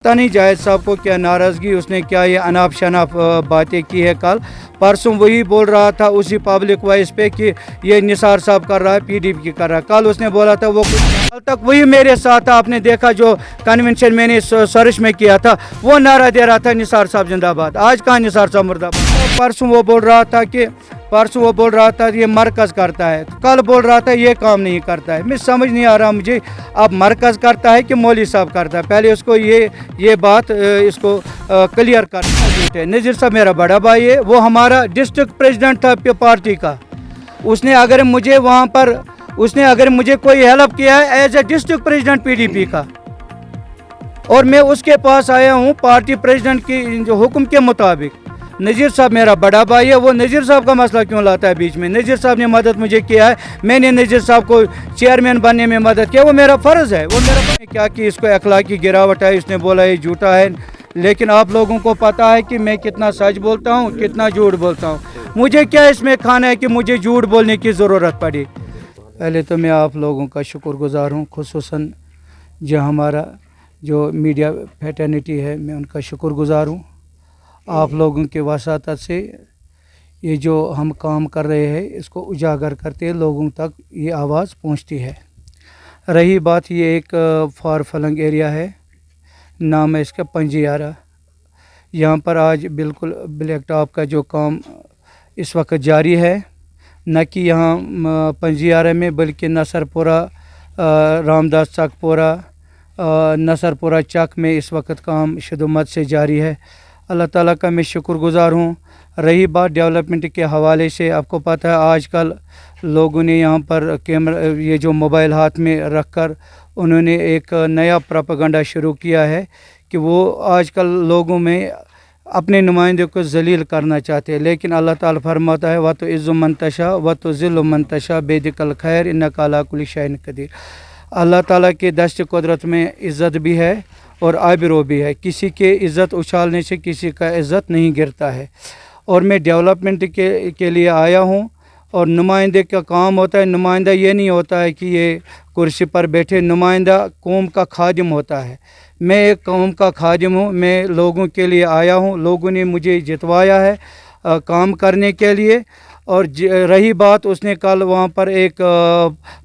पता नहीं जाहिद साहब को क्या नाराज़गी, उसने क्या ये अनाप शनाप बातें की है। कल परसों वही बोल रहा था उसी पब्लिक वॉइस पे कि ये निसार साहब कर रहा है, पीडीपी कर रहा है। कल उसने बोला था वो कुछ कल तक वही मेरे साथ था। आपने देखा जो कन्वेंशन मैंने सरश में किया था, वो नारा दे रहा था निसार साहब जिंदाबाद। आज कहाँ निसार साहब मुर्दाबाद। परसों वो बोल रहा था ये मरकज़ करता है, कल बोल रहा था ये काम नहीं करता है। मैं समझ नहीं आ रहा मुझे, अब मरकज़ करता है कि मौलवी साहब करता है। पहले उसको ये बात इसको क्लियर करना है। नज़ीर साहब मेरा बड़ा भाई है, वो हमारा डिस्ट्रिक्ट प्रेसिडेंट था पार्टी का। उसने अगर मुझे कोई हेल्प किया है as a district president PDP का, और मैं उसके पास आया हूँ पार्टी प्रेसिडेंट की जो हुक्म के मुताबिक। नज़ीर साहब मेरा बड़ा भाई है, वो नज़ीर साहब का मसला क्यों लाता है बीच में। नज़ीर साहब ने मदद मुझे किया है, मैंने नज़ीर साहब को चेयरमैन बनने में मदद किया, वो मेरा फ़र्ज़ है। वो मेरा क्या कि इसको अखलाकी गिरावट है, इसने बोला ये झूठा है। लेकिन आप लोगों को पता है कि मैं कितना सच बोलता हूँ, कितना झूठ बोलता हूँ। मुझे क्या इसमें खाना है कि मुझे झूठ बोलने की ज़रूरत पड़ी। पहले तो मैं आप लोगों का शुक्रगुज़ार हूँ, खुसूसन जो हमारा जो मीडिया फ्रेटर्निटी है, मैं उनका शुक्रगुज़ार हूँ। आप लोगों के वसातत से ये जो हम काम कर रहे हैं इसको उजागर करते लोगों तक ये आवाज़ पहुंचती है। रही बात, ये एक फार फलंग एरिया है, नाम है इसका पंजियारा। यहाँ पर आज बिल्कुल ब्लैक टॉप का जो काम इस वक्त जारी है, न कि यहाँ पंजियारा में बल्कि नसरपुरा, रामदास चकपुरा, नसरपुरा चक में इस वक्त काम शिद्दत से जारी है। अल्लाह ताला का मैं शुक्रगुज़ार हूँ। रही बात डेवलपमेंट के हवाले से, आपको पता है आजकल लोगों ने यहाँ पर कैमरा, ये जो मोबाइल हाथ में रखकर उन्होंने एक नया प्रोपेगेंडा शुरू किया है कि वो आजकल लोगों में अपने नुमाइंदे को जलील करना चाहते हैं। लेकिन अल्लाह ताला फरमाता है व तो इज़्ज़ु मन तशा व तो ज़िल्लु मन तशा बेदिकल खैर इन्नका अला कुल्लि शैइन कदीर। अल्लाह ताला के दस्त कुदरत में इज़्ज़त भी है और आबरू भी है। किसी के इज़्ज़त उछालने से किसी का इज़्ज़त नहीं गिरता है। और मैं डेवलपमेंट के लिए आया हूँ। और नुमाइंदे का काम होता है, नुमाइंदा ये नहीं होता है कि ये कुर्सी पर बैठे, नुमाइंदा कौम का खादिम होता है। मैं एक कौम का खादिम हूँ, मैं लोगों के लिए आया हूँ। लोगों ने मुझे जितवाया है काम करने के लिए। और रही बात, उसने कल वहाँ पर एक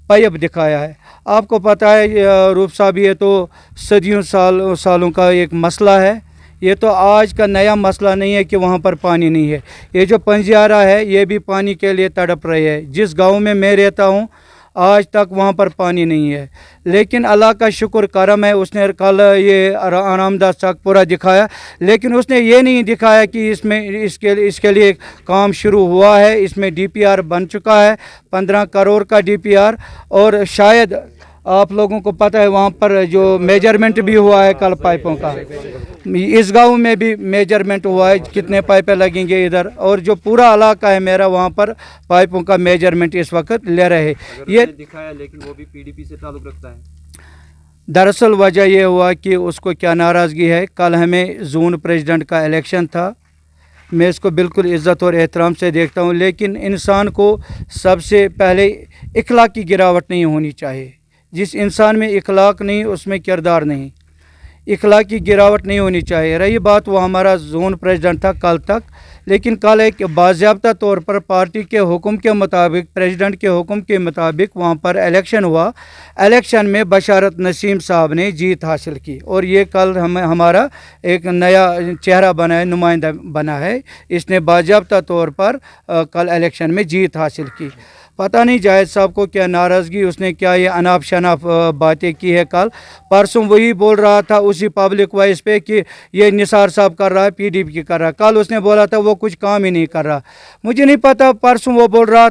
पाइप दिखाया है। आपको पता है रूप साहब, ये तो सदियों सालों का एक मसला है। ये तो आज का नया मसला नहीं है कि वहाँ पर पानी नहीं है। ये जो पंजियारा है ये भी पानी के लिए तड़प रहे है। जिस गांव में मैं रहता हूँ आज तक वहाँ पर पानी नहीं है। लेकिन अल्लाह का शुक्र करम है, उसने कल ये रामदास चकपुरा दिखाया। लेकिन उसने ये नहीं दिखाया कि इसके लिए काम शुरू हुआ है। इसमें डीपीआर बन चुका है, 15 करोड़ का डीपीआर। और शायद आप लोगों को पता है वहाँ पर जो मेजरमेंट भी हुआ है कल पाइपों का, इस गांव में भी मेजरमेंट हुआ है कितने पाइपें लगेंगे इधर। और जो पूरा इलाका है मेरा, वहाँ पर पाइपों का मेजरमेंट इस वक्त ले रहे हैं। ये दिखाया, लेकिन वो भी पीडीपी से ताल्लुक़ रखता है। दरअसल वजह ये हुआ कि उसको क्या नाराज़गी है, कल हमें ज़ोन प्रेसिडेंट का इलेक्शन था। मैं इसको बिल्कुल इज़्ज़त और एहतराम से देखता हूँ, लेकिन इंसान को सबसे पहले इखलाक की गिरावट नहीं होनी चाहिए। जिस इंसान में इखलाक नहीं उसमें किरदार नहीं, इखलाक की गिरावट नहीं होनी चाहिए। रही बात, वो हमारा ज़ोन प्रेसिडेंट था कल तक, लेकिन कल एक बाज़ाब्ता तौर पर पार्टी के हुक्म के मुताबिक, प्रेसिडेंट के हुक्म के मुताबिक वहाँ पर इलेक्शन हुआ। इलेक्शन में बशारत नसीम साहब ने जीत हासिल की। और ये कल हमारा एक नया चेहरा बना है, नुमाइंदा बना है। इसने बाज़ाब्ता तौर पर कल इलेक्शन में जीत हासिल की। पता नहीं जाहिद साहब को क्या नाराज़गी, उसने क्या ये अनाप शनाप बातें की है। कल परसों वही बोल रहा था उसी पब्लिक वॉइस पे कि ये निसार साहब कर रहा है, पीडीपी कर रहा है। कल उसने बोला था वो कुछ काम ही नहीं कर रहा। मुझे नहीं पता, परसों वो बोल रहा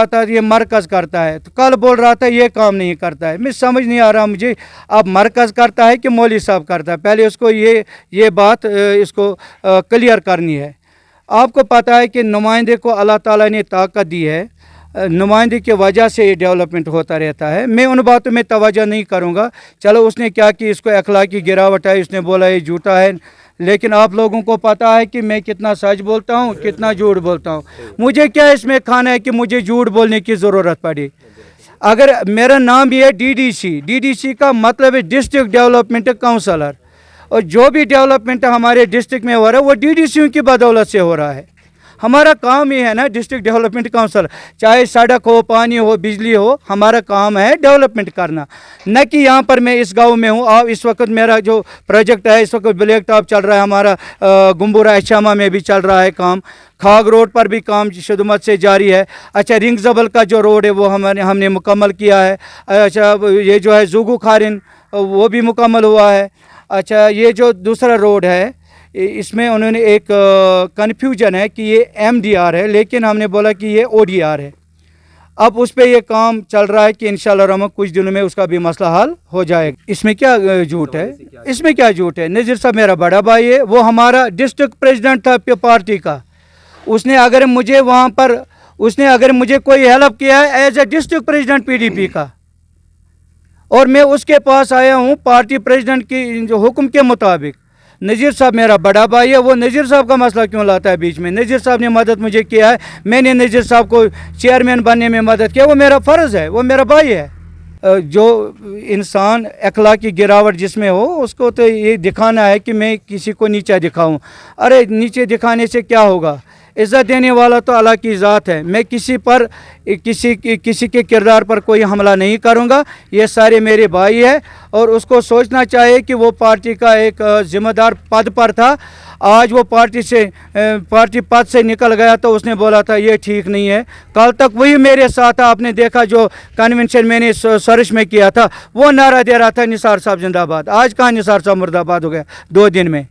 था ये मरकज़ करता है, तो कल बोल रहा था ये काम नहीं करता है। मैं समझ नहीं आ रहा मुझे, अब मरकज़ करता है कि मौलवी साहब करता है। पहले उसको ये बात इसको क्लियर करनी है। आपको पता है कि नुमाइंदे को अल्लाह ताला ने ताकत दी है, नुमाइंदे की वजह से ये डेवलपमेंट होता रहता है। मैं उन बातों में तवज्जो नहीं करूँगा। चलो उसने क्या कि इसको अखलाकी गिरावट है, उसने बोला ये झूठा है। लेकिन आप लोगों को पता है कि मैं कितना सच बोलता हूँ, कितना झूठ बोलता हूँ। मुझे क्या इसमें खाना है कि मुझे झूठ बोलने की ज़रूरत पड़ी। अगर मेरा नाम भी है DDC का मतलब है डिस्ट्रिक्ट डेवलपमेंट काउंसलर, और जो भी डेवलपमेंट हमारे डिस्ट्रिक्ट में हो रहा है वो DDC की बदौलत से हो रहा है। हमारा काम ही है ना डिस्ट्रिक्ट डेवलपमेंट काउंसिल, चाहे सड़क हो, पानी हो, बिजली हो, हमारा काम है डेवलपमेंट करना, न कि यहाँ पर मैं इस गांव में हूँ। अब इस वक्त मेरा जो प्रोजेक्ट है, इस वक्त ब्लैक टॉप चल रहा है हमारा, गुम्बुरा अछामा में भी चल रहा है काम, खाग रोड पर भी काम शुरुआत से जारी है। अच्छा, रिंग जबल का जो रोड है वो हमने मुकम्मल किया है। अच्छा, ये जो है जुगू खारिन वो भी मुकम्मल हुआ है। अच्छा, ये जो दूसरा रोड है इसमें उन्होंने एक कन्फ्यूजन है कि ये MDR है, लेकिन हमने बोला कि ये ODR है। अब उस पे ये काम चल रहा है कि इंशाल्लाह रहमान कुछ दिनों में उसका भी मसला हल हो जाएगा। इसमें क्या झूठ है? इसमें क्या झूठ है? नज़ीर साहब मेरा बड़ा भाई है, वो हमारा डिस्ट्रिक्ट प्रेसिडेंट था पार्टी का। उसने अगर मुझे कोई हेल्प किया है as a district president PDP का, और मैं उसके पास आया हूँ पार्टी प्रेसिडेंट की जो हुक्म के मुताबिक। नज़ीर साहब मेरा बड़ा भाई है, वो नज़ीर साहब का मसला क्यों लाता है बीच में? नज़ीर साहब ने मदद मुझे किया है, मैंने नज़ीर साहब को चेयरमैन बनने में मदद किया, वो मेरा फ़र्ज़ है, वो मेरा भाई है। जो इंसान अखलाकी गिरावट जिसमें हो उसको तो ये दिखाना है कि मैं किसी को नीचा दिखाऊं। अरे नीचे दिखाने से क्या होगा? इज़्ज़त देने वाला तो अल्लाह की ज़ात है। मैं किसी के किरदार पर कोई हमला नहीं करूंगा। ये सारे मेरे भाई हैं, और उसको सोचना चाहिए कि वो पार्टी का एक ज़िम्मेदार पद पर था। आज वो पार्टी पद से निकल गया तो उसने बोला था ये ठीक नहीं है। कल तक वही मेरे साथ था। आपने देखा जो कन्वेंशन मैंने सरश में किया था, वो नारा दे रहा था निसार साहब जिंदाबाद। आज कहाँ निसार साहब मुर्दाबाद हो गया 2 दिन में?